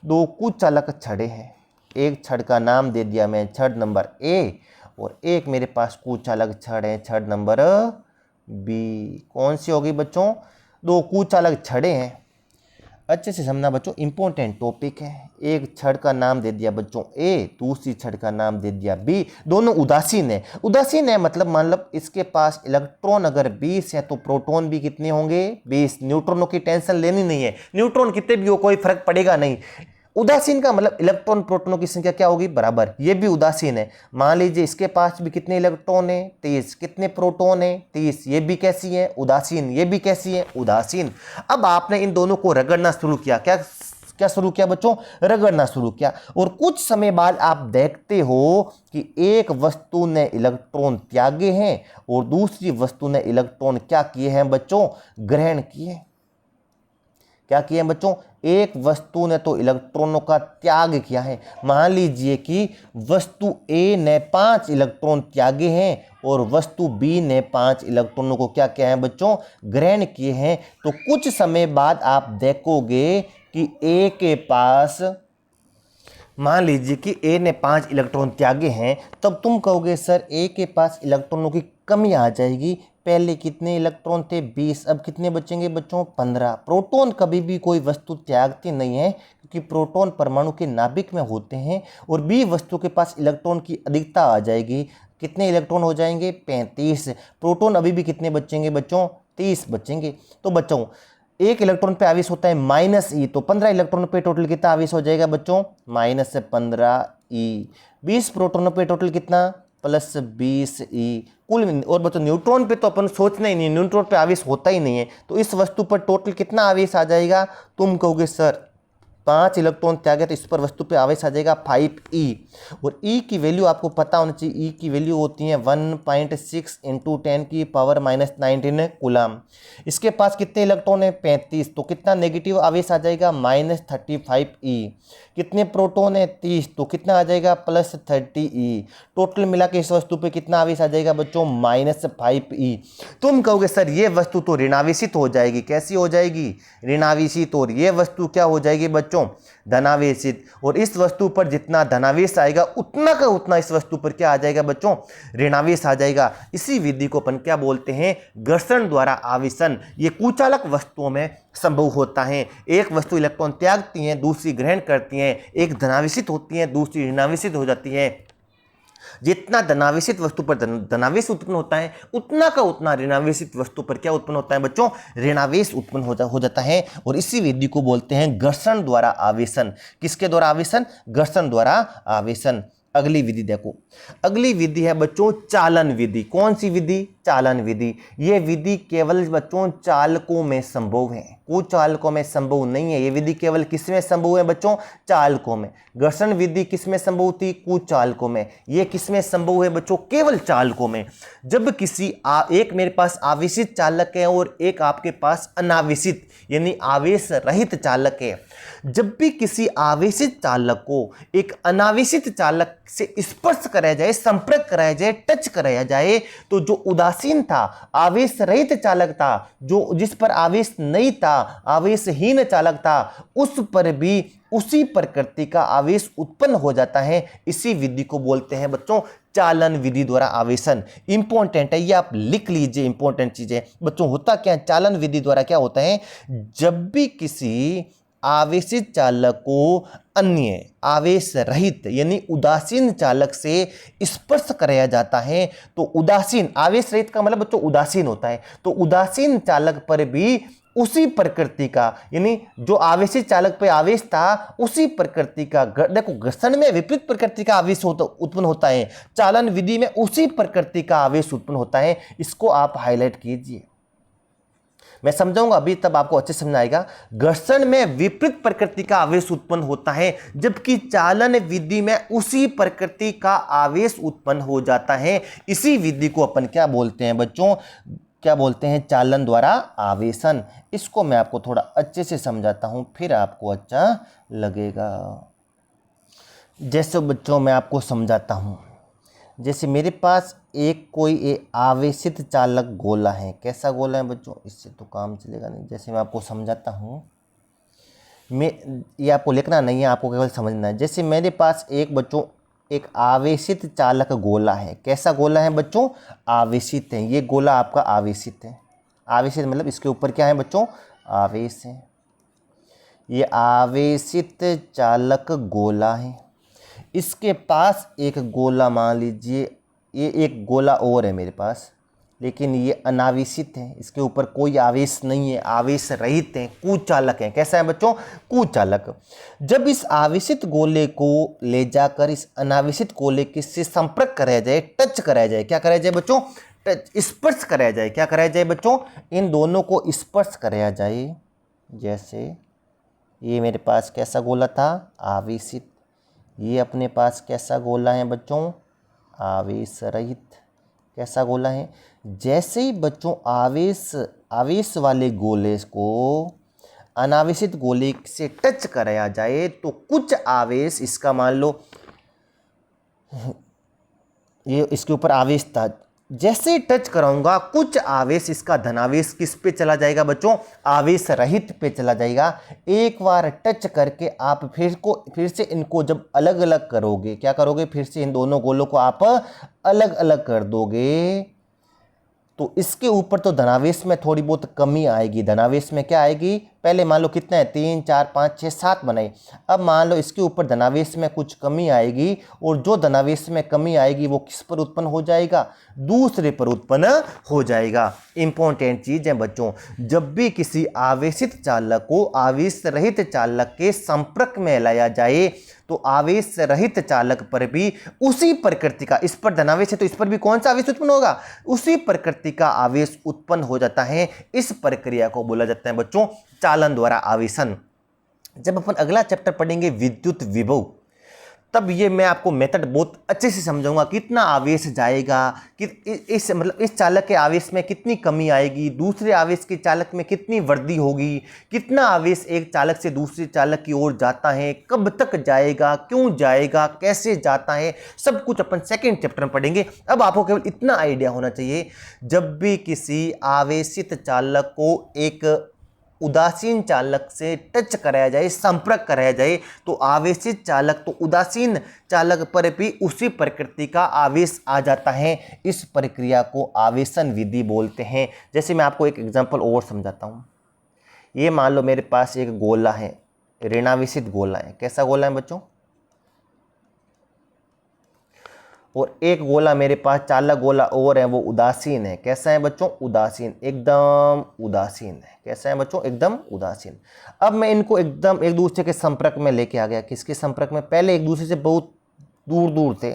दो कुचालक छड़े हैं, एक छड़ का नाम दे दिया मैं छड़ नंबर ए और एक मेरे पास कुचालक छड़ है छड़ नंबर बी। कौन सी होगी बच्चों, दो कुचालक छड़े हैं, अच्छे से समझना बच्चों, इंपॉर्टेंट टॉपिक है। एक छड़ का नाम दे दिया बच्चों ए, दूसरी छड़ का नाम दे दिया बी, दोनों उदासीन है। उदासीन है मतलब इसके पास इलेक्ट्रॉन अगर 20 है तो प्रोटॉन भी कितने होंगे, 20। न्यूट्रॉनों की टेंशन लेनी नहीं है, न्यूट्रॉन कितने भी हो कोई फर्क पड़ेगा नहीं। उदासीन का मतलब इलेक्ट्रॉन प्रोटॉनों की संख्या क्या होगी, बराबर। ये भी उदासीन है, मान लीजिए इसके पास भी कितने इलेक्ट्रॉन है, 23, कितने प्रोटॉन है, 30। ये भी कैसी है, उदासीन, ये भी कैसी है, उदासीन। अब आपने इन दोनों को रगड़ना शुरू किया, क्या शुरू किया बच्चों, रगड़ना शुरू किया, और कुछ समय बाद आप देखते हो कि एक वस्तु ने इलेक्ट्रॉन त्यागे हैं और दूसरी वस्तु ने इलेक्ट्रॉन क्या किए हैं बच्चों, ग्रहण किए। क्या किए हैं बच्चों, एक वस्तु ने तो इलेक्ट्रॉनों का त्याग किया है, मान लीजिए कि वस्तु ए ने 5 इलेक्ट्रॉन त्यागे हैं और वस्तु बी ने 5 इलेक्ट्रॉनों को क्या किया है बच्चों, ग्रहण किए हैं। तो कुछ समय बाद आप देखोगे कि ए के पास, मान लीजिए कि ए ने 5 इलेक्ट्रॉन त्यागे हैं, तब तुम कहोगे सर ए के पास इलेक्ट्रॉनों की कमी आ जाएगी, पहले कितने इलेक्ट्रॉन थे, 20, अब कितने बचेंगे बच्चों, 15। प्रोटॉन कभी भी कोई वस्तु त्यागती नहीं है क्योंकि प्रोटॉन परमाणु के नाभिक में होते हैं और बी वस्तु के पास इलेक्ट्रॉन की अधिकता आ जाएगी, कितने इलेक्ट्रॉन हो जाएंगे, 35। प्रोटॉन अभी भी कितने बचेंगे बच्चों, 30 बचेंगे। तो बच्चों एक इलेक्ट्रॉन पे आवेश होता है -e, तो 15 इलेक्ट्रॉन पे टोटल कितना आवेश हो जाएगा बच्चों, -15e। 20 प्रोटॉनों पे टोटल कितना, +20e कुल। और बच्चों न्यूट्रॉन पे तो अपन सोचना ही नहीं, न्यूट्रॉन पे आवेश होता ही नहीं है, तो इस वस्तु पर टोटल कितना आवेश आ जाएगा, तुम कहोगे सर 5 इलेक्ट्रॉन त्यागे तो इस पर वस्तु पे आवेश आ जाएगा 5e। और e की वैल्यू आपको पता होनी चाहिए, e की वैल्यू होती है 1.6 × 10⁻⁹ कूलम। इसके पास कितने इलेक्ट्रॉन है, 35, तो कितना नेगेटिव आवेश आ जाएगा, -35e। कितने प्रोटॉन है, 30, तो कितना आ जाएगा, +30e। टोटल मिला के इस वस्तु पे कितना आवेश आ जाएगा बच्चों, -5e। तुम कहोगे सर ये वस्तु तो ऋणावेशित हो जाएगी, कैसी हो जाएगी, ऋणावेशित, और ये वस्तु क्या हो जाएगी बच्चों, धनावेशित। और इस वस्तु पर जितना धनावेश आएगा उतना का उतना इस वस्तु पर क्या आ जाएगा बच्चों, ऋणावेश आ जाएगा। इसी विधि को अपन क्या बोलते हैं, घर्षण द्वारा आवेशन। ये कुचालक वस्तुओं में संभव होता है, एक वस्तु इलेक्ट्रॉन त्यागती है, दूसरी ग्रहण करती है, एक धनावेशित होती है, दूसरी ऋणावेशित हो जाती है। जितना धनावेशित वस्तु पर धनावेश उत्पन्न होता है उतना का उतना ऋणावेशित वस्तु पर क्या उत्पन्न होता है बच्चों, ऋणावेश उत्पन्न हो जाता है। और इसी विधि को बोलते हैं घर्षण द्वारा आवेशन। किसके द्वारा आवेशन, घर्षण द्वारा आवेशन। अगली विधि देखो, अगली विधि है बच्चों चालन विधि। कौन सी विधि, चालन विधि। यह विधि केवल बच्चों चालकों में संभव है, कुचालकों में संभव नहीं है। यह विधि केवल किसमें संभव है बच्चों, चालकों में। घर्षण विधि किसमें संभव थी, कुचालकों में। यह किसमें संभव है बच्चों, केवल चालकों में। जब किसी एक मेरे पास आवेशित चालक है और एक आपके पास अनावेशित यानी आवेश रहित चालक है, जब भी किसी आवेशित चालक को एक अनावेशित चालक से स्पर्श कराया जाए, संपर्क कराया जाए, टच कराया जाए, तो जो उदासीन था, आवेश रहित चालक था, जो जिस पर आवेश नहीं था, आवेशहीन चालक था, उस पर भी उसी प्रकृति का आवेश उत्पन्न हो जाता है। इसी विधि को बोलते हैं बच्चों चालन विधि द्वारा आवेशन। इंपॉर्टेंट है, ये आप लिख लीजिए, इंपॉर्टेंट चीजें बच्चों। होता क्या है चालन विधि द्वारा, क्या होता है, जब भी किसी आवेशित चालक को अन्य आवेश रहित यानी उदासीन चालक से स्पर्श कराया जाता है, तो उदासीन, आवेश रहित का मतलब बच्चों उदासीन होता है, तो उदासीन चालक पर भी उसी प्रकृति का, यानी जो आवेशित चालक पे आवेश था उसी प्रकृति का, देखो घर्षण में विपरीत प्रकृति का आवेश उत्पन्न होता है, चालन विधि में उसी प्रकृति का आवेश उत्पन्न होता है। इसको आप हाईलाइट कीजिए, मैं समझाऊंगा अभी, तब आपको अच्छे समझ आएगा। घर्षण में विपरीत प्रकृति का आवेश उत्पन्न होता है, जबकि चालन विधि में उसी प्रकृति का आवेश उत्पन्न हो जाता है। इसी विधि को अपन क्या बोलते हैं बच्चों, क्या बोलते हैं, चालन द्वारा आवेशन। इसको मैं आपको थोड़ा अच्छे से समझाता हूं, फिर आपको अच्छा लगेगा। जैसे बच्चों मैं आपको समझाता हूं, जैसे मेरे पास एक कोई आवेशित चालक गोला है। कैसा गोला है बच्चों, इससे तो काम चलेगा नहीं। जैसे मैं आपको समझाता हूँ, ये आपको लिखना नहीं है, आपको केवल समझना है। जैसे मेरे पास एक आवेशित चालक गोला है। कैसा गोला है बच्चों, आवेशित है। ये गोला आपका आवेशित है। आवेशित मतलब इसके ऊपर क्या है बच्चों, आवेश है। ये आवेशित चालक गोला है। इसके पास एक गोला, मान लीजिए ये एक गोला और है मेरे पास, लेकिन ये अनावेशित है, इसके ऊपर कोई आवेश नहीं है, आवेश रहित है, कुचालक है। कैसा है बच्चों, कुचालक। जब इस आवेशित गोले को ले जाकर इस अनावेशित गोले के से संपर्क कराया जाए, टच कराया जाए, क्या कराया जाए बच्चों, टच, स्पर्श कराया जाए। क्या कराया जाए बच्चों, इन दोनों को स्पर्श कराया जाए। जैसे ये मेरे पास कैसा गोला था, आवेशित, ये अपने पास कैसा गोला है बच्चों, आवेश रहित। कैसा गोला है, जैसे ही बच्चों आवेश वाले गोले को अनावेशित गोले से टच कराया जाए तो कुछ आवेश, इसका मान लो ये इसके ऊपर आवेश था, जैसे टच कराऊंगा कुछ आवेश, इसका धनावेश किस पे चला जाएगा बच्चों, आवेश रहित पे चला जाएगा। एक बार टच करके आप फिर से इनको जब अलग अलग करोगे, क्या करोगे, फिर से इन दोनों गोलों को आप अलग अलग कर दोगे, तो इसके ऊपर तो धनावेश में थोड़ी बहुत कमी आएगी। धनावेश में क्या आएगी, पहले मान लो कितना है, 3 4 5 6 7 बनाई। अब मान लो इसके ऊपर धनावेश में कुछ कमी आएगी, और जो धनावेश में कमी आएगी वो किस पर उत्पन्न हो जाएगा, दूसरे पर उत्पन्न हो जाएगा। इंपॉर्टेंट चीज है बच्चों, जब भी किसी आवेशित चालक को आवेश रहित चालक के संपर्क में लाया जाए तो आवेश रहित चालक पर भी उसी प्रकृति का, इस पर धनावेश है तो इस पर भी कौन सा आवेश उत्पन्न होगा, उसी प्रकृति का आवेश उत्पन्न हो जाता है। इस प्रक्रिया को बोला जाता है बच्चों चालन द्वारा आवेशन। जब अपन अगला चैप्टर पढ़ेंगे विद्युत विभव, तब ये मैं आपको मेथड बहुत अच्छे से समझाऊंगा, कितना आवेश जाएगा, कि इस चालक के आवेश में कितनी कमी आएगी, दूसरे आवेश के चालक में कितनी वृद्धि होगी, कितना आवेश एक चालक से दूसरे चालक की ओर जाता है, कब तक जाएगा, क्यों जाएगा, कैसे जाता है, सब कुछ अपन सेकेंड चैप्टर में पढ़ेंगे। अब आपको केवल इतना आइडिया होना चाहिए, जब भी किसी आवेशित चालक को एक उदासीन चालक से टच कराया जाए, संपर्क कराया जाए, तो आवेशित चालक तो उदासीन चालक पर भी उसी प्रकृति का आवेश आ जाता है। इस प्रक्रिया को आवेशन विधि बोलते हैं। जैसे मैं आपको एक एग्जांपल और समझाता हूँ। ये मान लो मेरे पास एक गोला है, ऋणावेशित गोला है। कैसा गोला है बच्चों, और एक गोला मेरे पास चालक गोला और है, वो उदासीन है। कैसा है बच्चों, उदासीन, एकदम उदासीन है। कैसा है बच्चों, एकदम उदासीन। अब मैं इनको एकदम एक दूसरे के संपर्क में लेके आ गया। किसके संपर्क में, पहले एक दूसरे से बहुत दूर दूर थे,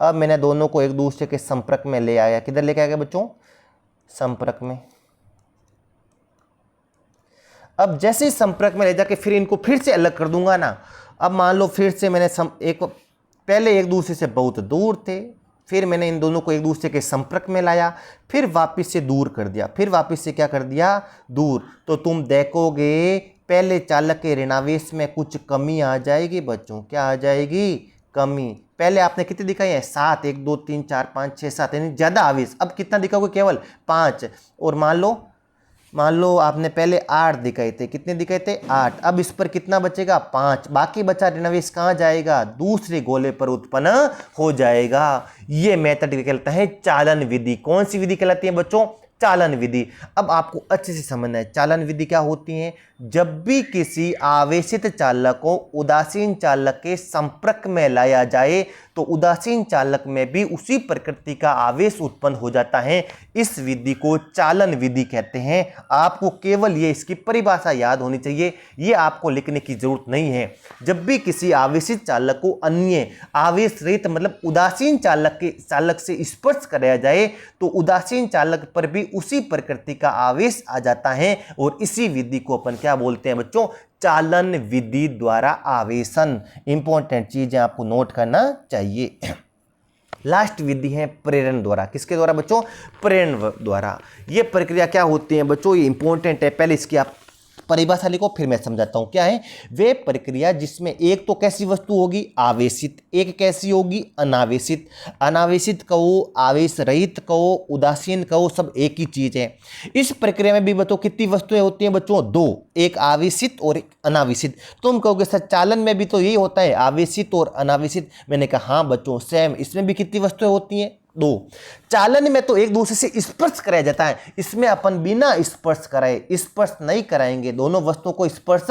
अब मैंने दोनों को एक दूसरे के संपर्क में ले आया। किधर लेके आ गया बच्चों, संपर्क में। अब जैसे संपर्क में ले जाके फिर इनको फिर से अलग कर दूंगा ना, अब मान लो फिर से मैंने पहले एक दूसरे से बहुत दूर थे, फिर मैंने इन दोनों को एक दूसरे के संपर्क में लाया, फिर वापस से दूर कर दिया, फिर वापस से क्या कर दिया, दूर। तो तुम देखोगे पहले चालक के ऋणावेश में कुछ कमी आ जाएगी बच्चों। क्या आ जाएगी, कमी। पहले आपने कितने दिखाए हैं 7, 1 2 3 4 5 6 7, यानी ज़्यादा आवेश। अब कितना दिखाओगे केवल 5। और मान लो आपने पहले 8 दिखाए थे, कितने दिखाए थे 8। अब इस पर कितना बचेगा 5, बाकी बचा ऋण आवेश कहाँ जाएगा, दूसरे गोले पर उत्पन्न हो जाएगा। ये मेथड कहलाता है चालन विधि। कौन सी विधि कहलाती है बच्चों, चालन विधि। अब आपको अच्छे से समझना है चालन विधि क्या होती है। जब भी किसी आवेशित चालक को उदासीन चालक के संपर्क में लाया जाए तो उदासीन चालक में भी उसी प्रकृति का आवेश उत्पन्न हो जाता है। इस विधि को चालन विधि कहते हैं। आपको केवल ये इसकी परिभाषा याद होनी चाहिए, ये आपको लिखने की जरूरत नहीं है। जब भी किसी आवेशित चालक को अन्य आवेश रहित मतलब उदासीन चालक से स्पर्श कराया जाए तो उदासीन चालक पर भी उसी प्रकृति का आवेश आ जाता है, और इसी विधि को अपन क्या बोलते हैं बच्चों, चालन विधि द्वारा आवेशन। इंपॉर्टेंट चीजें आपको नोट करना चाहिए। लास्ट विधि है प्रेरण द्वारा। किसके द्वारा बच्चों, प्रेरण द्वारा। ये प्रक्रिया क्या होती है बच्चों, ये इंपॉर्टेंट है, पहले इसकी आप परिभाषा लिखो फिर मैं समझाता हूं। क्या है वे प्रक्रिया जिसमें एक तो कैसी वस्तु होगी आवेशित, एक कैसी होगी अनावेशित। अनावेशित कहो, आवेश रहित कहो, उदासीन कहो, सब एक ही चीज है। इस प्रक्रिया में भी बताओ कितनी वस्तुएं होती हैं बच्चों, 2, एक आवेशित और एक अनावेशित। तुम कहोगे सर चालन में भी तो यही होता है आवेशित और अनावेशित। मैंने कहा हाँ बच्चों सेम, इसमें भी कितनी वस्तुएं होती हैं 2। चालन में तो एक दूसरे से स्पर्श कराया जाता है, इसमें अपन बिना स्पर्श कराए, स्पर्श नहीं कराएंगे, दोनों वस्तुओं को स्पर्श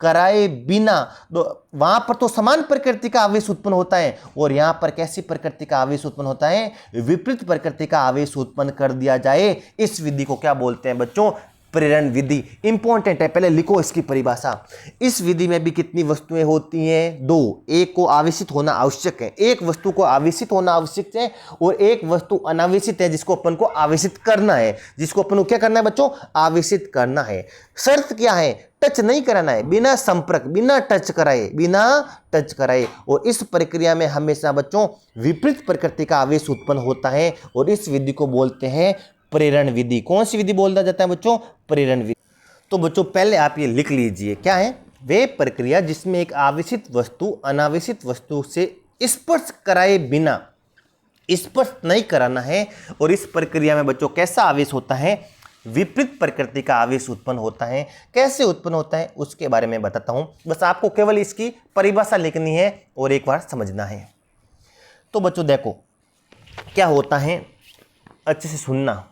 कराए बिना वहां पर तो समान प्रकृति का आवेश उत्पन्न होता है, और यहां पर कैसी प्रकृति का आवेश उत्पन्न होता है, विपरीत प्रकृति का आवेश उत्पन्न कर दिया जाए। इस विधि को क्या बोलते हैं बच्चों, प्रेरण विधि। इंपॉर्टेंट है, पहले लिखो इसकी परिभाषा। इस विधि में भी कितनी वस्तुएं होती हैं 2, एक को आवेशित होना आवश्यक है, एक वस्तु को आवेशित होना आवश्यक है, और एक वस्तु अनावेशित है जिसको अपन को आवेशित करना है, जिसको अपन को क्या करना है बच्चों, आवेशित करना है। शर्त क्या है, टच नहीं कराना है, बिना संपर्क, बिना टच कराए। और इस प्रक्रिया में हमेशा बच्चों विपरीत प्रकृति का आवेश उत्पन्न होता है, और इस विधि को बोलते हैं प्रेरण विधि। कौन सी विधि बोला जाता है बच्चों, प्रेरण विधि। तो बच्चों पहले आप ये लिख लीजिए, क्या है वे प्रक्रिया जिसमें एक आवेशित वस्तु अनावेशित वस्तु से स्पर्श कराए बिना, स्पर्श नहीं कराना है। और इस प्रक्रिया में बच्चों कैसा आवेश होता है, विपरीत प्रकृति का आवेश उत्पन्न होता है। कैसे उत्पन्न होता है उसके बारे में बताता हूं, बस आपको केवल इसकी परिभाषा लिखनी है और एक बार समझना है। तो बच्चों देखो क्या होता है, अच्छे से सुनना।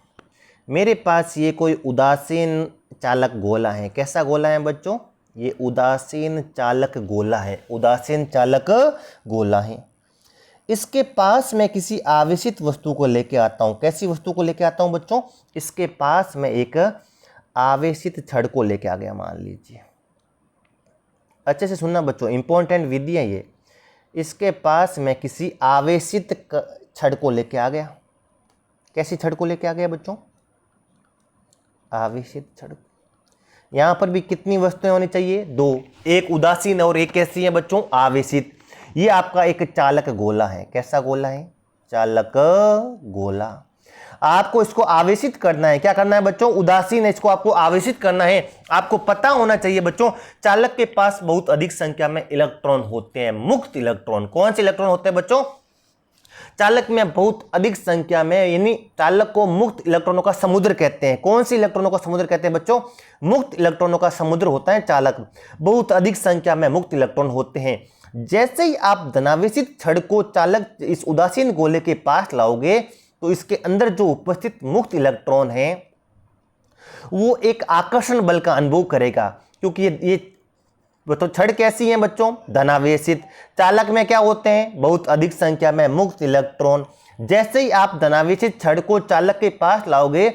मेरे पास ये कोई उदासीन चालक गोला है। कैसा गोला है बच्चों, ये उदासीन चालक गोला है, उदासीन चालक गोला है। इसके पास मैं किसी आवेशित वस्तु को लेके आता हूं। कैसी वस्तु को लेके आता हूं बच्चों, इसके पास मैं एक आवेशित छड़ को लेके आ गया मान लीजिए। अच्छे से सुनना बच्चों, इंपॉर्टेंट विधि है ये। इसके पास मैं किसी आवेशित छड़ को लेके आ गया। कैसी छड़ को लेके आ गया बच्चों, आवेशित छड़। यहां पर भी कितनी वस्तुएं होनी चाहिए 2, एक उदासीन और एक कैसी है बच्चों, आवेशित। ये आपका एक चालक गोला है। कैसा गोला है, चालक गोला। आपको इसको आवेशित करना है। क्या करना है बच्चों, उदासीन है, इसको आपको आवेशित करना है। आपको पता होना चाहिए बच्चों चालक के पास बहुत अधिक संख्या में इलेक्ट्रॉन होते हैं, मुक्त इलेक्ट्रॉन। कौन से इलेक्ट्रॉन होते हैं बच्चों, चालक में बहुत अधिक संख्या में, यानी चालक को मुक्त इलेक्ट्रॉनों का समुद्र कहते हैं। कौन से इलेक्ट्रॉनों का समुद्र कहते हैं बच्चों, मुक्त इलेक्ट्रॉनों का समुद्र होता है चालक। बहुत अधिक संख्या में मुक्त इलेक्ट्रॉन होते हैं। जैसे ही आप धनावेशित छड़ को चालक इस उदासीन गोले के पास लाओगे तो इसके अंदर जो उपस्थित मुक्त इलेक्ट्रॉन है वो एक आकर्षण बल का अनुभव करेगा, क्योंकि ये तो छड़ कैसी है बच्चों, धनावेशित। चालक में क्या होते हैं, बहुत अधिक संख्या में मुक्त इलेक्ट्रॉन। जैसे ही आप धनावेशित छड़ को चालक के पास लाओगे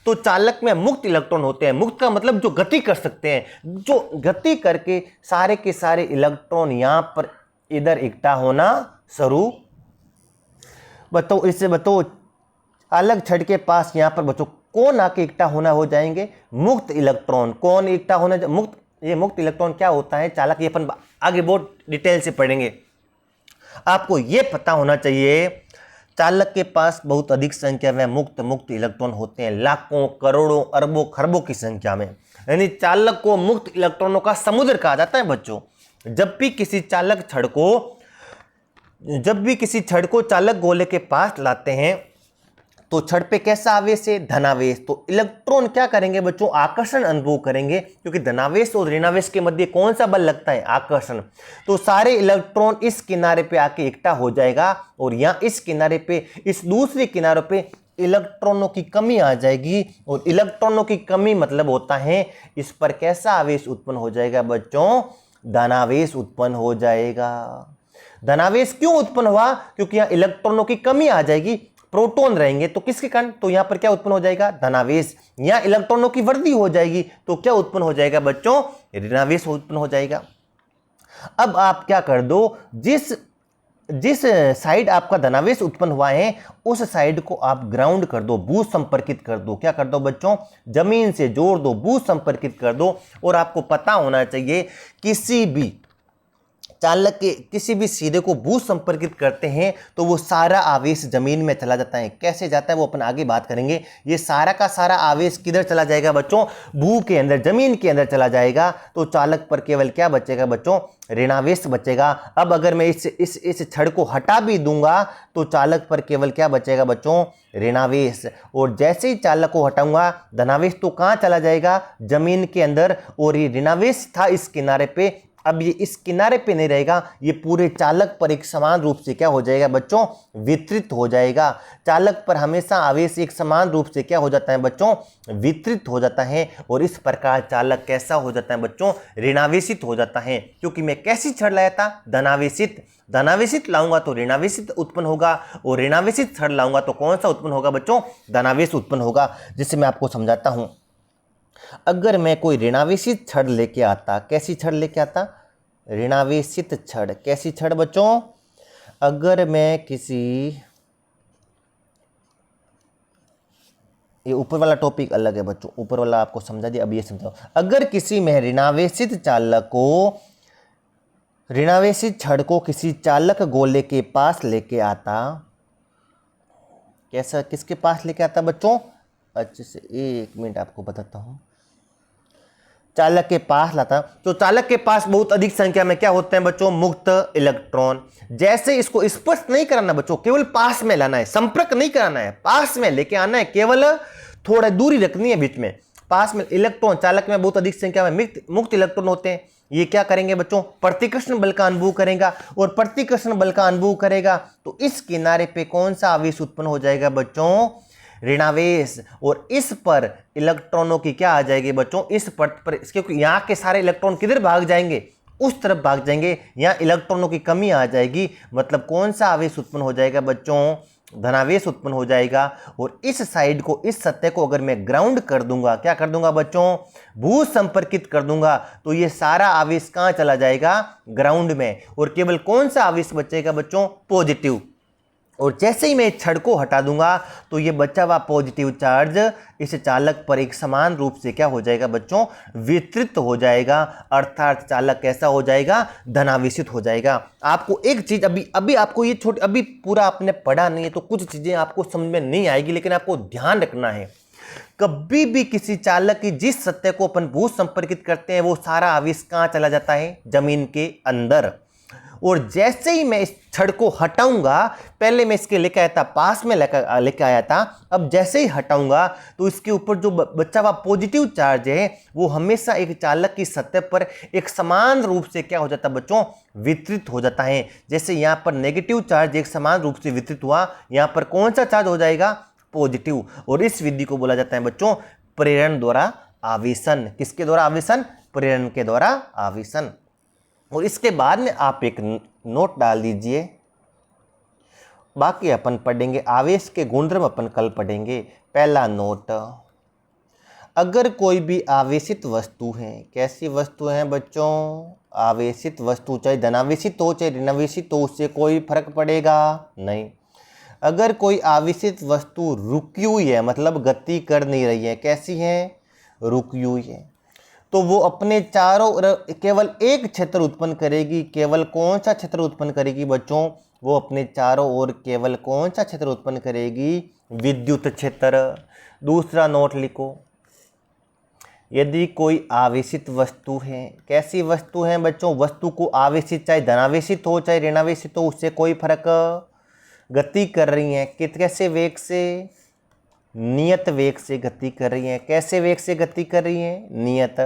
तो चालक में मुक्त इलेक्ट्रॉन होते हैं। मुक्त का मतलब जो गति कर सकते हैं, जो गति करके सारे के सारे इलेक्ट्रॉन यहां पर इधर इकट्ठा होना शुरू। बताओ इससे, बताओ अलग छड़ के पास यहां पर बच्चों कौन आके इकट्ठा होना हो जाएंगे, मुक्त इलेक्ट्रॉन। कौन इकट्ठा होना, मुक्त, ये मुक्त इलेक्ट्रॉन क्या होता है चालक, ये अपन आगे बहुत डिटेल से पढ़ेंगे। आपको ये पता होना चाहिए चालक के पास बहुत अधिक संख्या में मुक्त इलेक्ट्रॉन होते हैं, लाखों करोड़ों अरबों खरबों की संख्या में। यानी चालक को मुक्त इलेक्ट्रॉनों का समुद्र कहा जाता है बच्चों। जब भी किसी चालक छड़ को जब भी किसी छड़ को चालक गोले के पास लाते हैं तो छड़ पे कैसा आवेश है, धनावेश। तो इलेक्ट्रॉन क्या करेंगे बच्चों, आकर्षण अनुभव करेंगे, क्योंकि धनावेश और ऋणावेश के मध्य कौन सा बल लगता है, आकर्षण। तो सारे इलेक्ट्रॉन इस किनारे पे आके इकट्ठा हो जाएगा और यहाँ इस किनारे पे, इस दूसरे किनारे पे इलेक्ट्रॉनों की कमी आ जाएगी। और इलेक्ट्रॉनों की कमी मतलब होता है इस पर कैसा आवेश उत्पन्न हो जाएगा बच्चों, धनावेश उत्पन्न हो जाएगा। धनावेश क्यों उत्पन्न हुआ, क्योंकि यहाँ इलेक्ट्रॉनों की कमी आ जाएगी, प्रोटॉन रहेंगे तो किसके कारण, तो यहां पर क्या उत्पन्न हो जाएगा, धनावेश। यहां इलेक्ट्रॉनों की वृद्धि हो जाएगी तो क्या उत्पन्न हो जाएगा बच्चों, ऋणावेश उत्पन्न हो जाएगा। अब आप क्या कर दो, जिस साइड आपका धनावेश उत्पन्न हुआ है उस साइड को आप ग्राउंड कर दो, भू संपर्कित कर दो। क्या कर दो बच्चों, जमीन से जोड़ दो, भू संपर्कित कर दो। और आपको पता होना चाहिए किसी भी चालक के किसी भी सिरे को भू संपर्कित करते हैं तो वो सारा आवेश जमीन में चला जाता है। कैसे जाता है वो अपन आगे बात करेंगे। ये सारा का सारा आवेश किधर चला जाएगा बच्चों, भू के अंदर, जमीन के अंदर चला जाएगा। तो चालक पर केवल क्या बचेगा बच्चों, ऋणावेश बचेगा। अब अगर मैं इस छड़ को हटा भी दूंगा तो चालक पर केवल क्या बचेगा बच्चों, ऋणावेश। और जैसे ही चालक को हटाऊंगा धनावेश तो कहाँ चला जाएगा, जमीन के अंदर। और ये ऋणावेश था इस किनारे पे, अब ये इस किनारे पे नहीं रहेगा, ये पूरे चालक पर एक समान रूप से क्या हो जाएगा बच्चों, वितरित हो जाएगा। चालक पर हमेशा आवेश एक समान रूप से क्या हो जाता है बच्चों, वितरित हो जाता है। और इस प्रकार चालक कैसा हो जाता है बच्चों, ऋणावेशित हो जाता है। क्योंकि मैं कैसी छड़ लाया था, धनावेशित। धनावेशित लाऊंगा तो ऋणावेशित उत्पन्न होगा, और ऋणावेशित छड़ लाऊंगा तो कौन सा उत्पन्न होगा बच्चों, धनावेश उत्पन्न होगा। जिसे मैं आपको समझाता हूं। अगर मैं कोई ऋणावेशित छड़ लेके आता, कैसी छड़ लेके आता, ऋणावेशित छड़। कैसी छड़ बच्चों, अगर मैं किसी, ये ऊपर वाला टॉपिक अलग है बच्चों, ऊपर वाला आपको समझा दिया, अब ये समझाओ। अगर किसी में ऋणावेशित चालक को, ऋणावेशित छड़ को किसी चालक गोले के पास लेके आता, कैसा, किसके पास लेके आता बच्चों, अच्छे से 1 मिनट आपको बताता हूं। चालक के पास लाता, तो चालक के पास बहुत अधिक संख्या में क्या होते हैं बच्चों, मुक्त इलेक्ट्रॉन। जैसे इसको स्पर्श नहीं कराना बच्चों, केवल पास में लाना है, संपर्क नहीं कराना है, पास में लेके आना है, केवल थोड़ा दूरी रखनी है बीच में। पास में इलेक्ट्रॉन, चालक में बहुत अधिक संख्या में मुक्त इलेक्ट्रॉन होते हैं। ये क्या करेंगे बच्चों, प्रतिकर्षण बल का अनुभव करेगा। और प्रतिकर्षण बल का अनुभव करेगा तो इस किनारे पे कौन सा आवेश उत्पन्न हो जाएगा बच्चों, ऋणावेश। और इस पर इलेक्ट्रॉनों की क्या आ जाएगी बच्चों, इस पर, क्योंकि यहाँ के सारे इलेक्ट्रॉन किधर भाग जाएंगे, उस तरफ भाग जाएंगे। यहाँ इलेक्ट्रॉनों की कमी आ जाएगी, मतलब कौन सा आवेश उत्पन्न हो जाएगा बच्चों, धनावेश उत्पन्न हो जाएगा। और इस साइड को, इस सतह को अगर मैं ग्राउंड कर दूंगा, क्या कर दूंगा बच्चों, भू संपर्कित कर दूंगा, तो ये सारा आवेश कहाँ चला जाएगा, ग्राउंड में। और केवल कौन सा आवेश बचेगा बच्चों, पॉजिटिव। और जैसे ही मैं इस छड़ को हटा दूंगा तो ये बचा हुआ पॉजिटिव चार्ज इस चालक पर एक समान रूप से क्या हो जाएगा बच्चों, वितरित हो जाएगा। अर्थात चालक कैसा हो जाएगा, धनावेशित हो जाएगा। आपको एक चीज अभी आपको ये छोटी, अभी पूरा आपने पढ़ा नहीं है तो कुछ चीजें आपको समझ में नहीं आएगी, लेकिन आपको ध्यान रखना है। कभी भी किसी चालक की जिस सतह को अपन भू संपर्कित करते हैं वो सारा आवेश कहाँ चला जाता है, जमीन के अंदर। और जैसे ही मैं इस छड़ को हटाऊंगा, पहले मैं इसके लेके आया था, पास में लेके आया था, अब जैसे ही हटाऊंगा तो इसके ऊपर जो बचा हुआ पॉजिटिव चार्ज है वो हमेशा एक चालक की सतह पर एक समान रूप से क्या हो जाता है बच्चों, वितरित हो जाता है। जैसे यहाँ पर नेगेटिव चार्ज एक समान रूप से वितरित हुआ, यहाँ पर कौन सा चार्ज हो जाएगा, पॉजिटिव। और इस विधि को बोला जाता है बच्चों प्रेरण द्वारा आवेशन। किसके द्वारा आवेशन, प्रेरण के द्वारा आवेशन। और इसके बाद में आप एक नोट डाल दीजिए, बाकी अपन पढ़ेंगे, आवेश के गुणधर्म अपन कल पढ़ेंगे। पहला नोट, अगर कोई भी आवेशित वस्तु है, कैसी वस्तु है बच्चों, आवेशित वस्तु, चाहे धनावेशित हो चाहे ऋणावेशित हो, उससे कोई फर्क पड़ेगा नहीं। अगर कोई आवेशित वस्तु रुकी हुई है, मतलब गति कर नहीं रही है, कैसी है, रुकी हुई है, तो वो अपने चारों केवल एक क्षेत्र उत्पन्न करेगी। केवल कौन सा क्षेत्र उत्पन्न करेगी बच्चों, वो अपने चारों ओर केवल कौन सा क्षेत्र उत्पन्न करेगी, विद्युत क्षेत्र। दूसरा नोट लिखो, यदि कोई आवेशित वस्तु है, कैसी वस्तु है बच्चों, वस्तु को आवेशित चाहे धनावेशित हो चाहे ऋणावेशित हो उससे कोई फर्क, गति कर रही हैं कैसे वेग से, नियत वेग से गति कर रही हैं। कैसे वेग से गति कर रही हैं, नियत,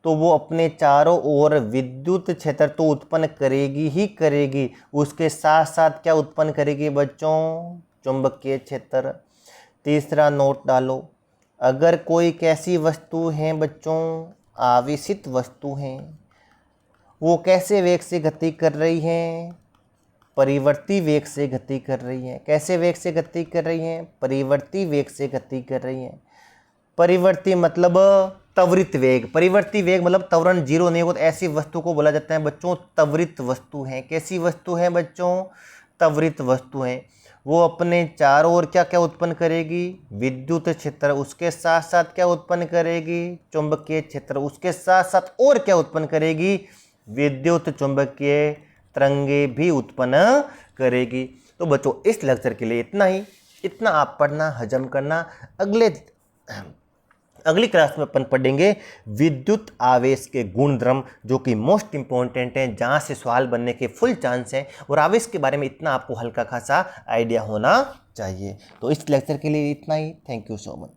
तो वो अपने चारों ओर विद्युत क्षेत्र तो उत्पन्न करेगी ही करेगी, उसके साथ साथ क्या उत्पन्न करेगी बच्चों, चुंबकीय क्षेत्र। तीसरा नोट डालो, अगर कोई कैसी वस्तु है बच्चों, आवेशित वस्तु है, वो कैसे वेग से गति कर रही हैं, परिवर्ती वेग से गति कर रही हैं। कैसे वेग से गति कर रही हैं, परिवर्ती वेग से गति कर रही हैं। परिवर्ती मतलब त्वरित वेग, परिवर्ती वेग मतलब त्वरण जीरो नहीं होता, ऐसी वस्तु को बोला जाता है बच्चों त्वरित वस्तु है। कैसी वस्तु है बच्चों, त्वरित वस्तु है। वो अपने चारों ओर क्या क्या उत्पन्न करेगी, विद्युत क्षेत्र, उसके साथ साथ क्या उत्पन्न करेगी, चुंबकीय क्षेत्र, उसके साथ साथ और क्या उत्पन्न करेगी, विद्युत चुंबकीय तरंगे भी उत्पन्न करेगी। तो बच्चों इस लेक्चर के लिए इतना ही, इतना आप पढ़ना, हजम करना। अगली क्लास में अपन पढ़ेंगे विद्युत आवेश के गुणधर्म, जो कि मोस्ट इंपॉर्टेंट हैं, जहां से सवाल बनने के फुल चांस हैं, और आवेश के बारे में इतना आपको हल्का खासा आइडिया होना चाहिए। तो इस लेक्चर के लिए इतना ही। Thank you so much.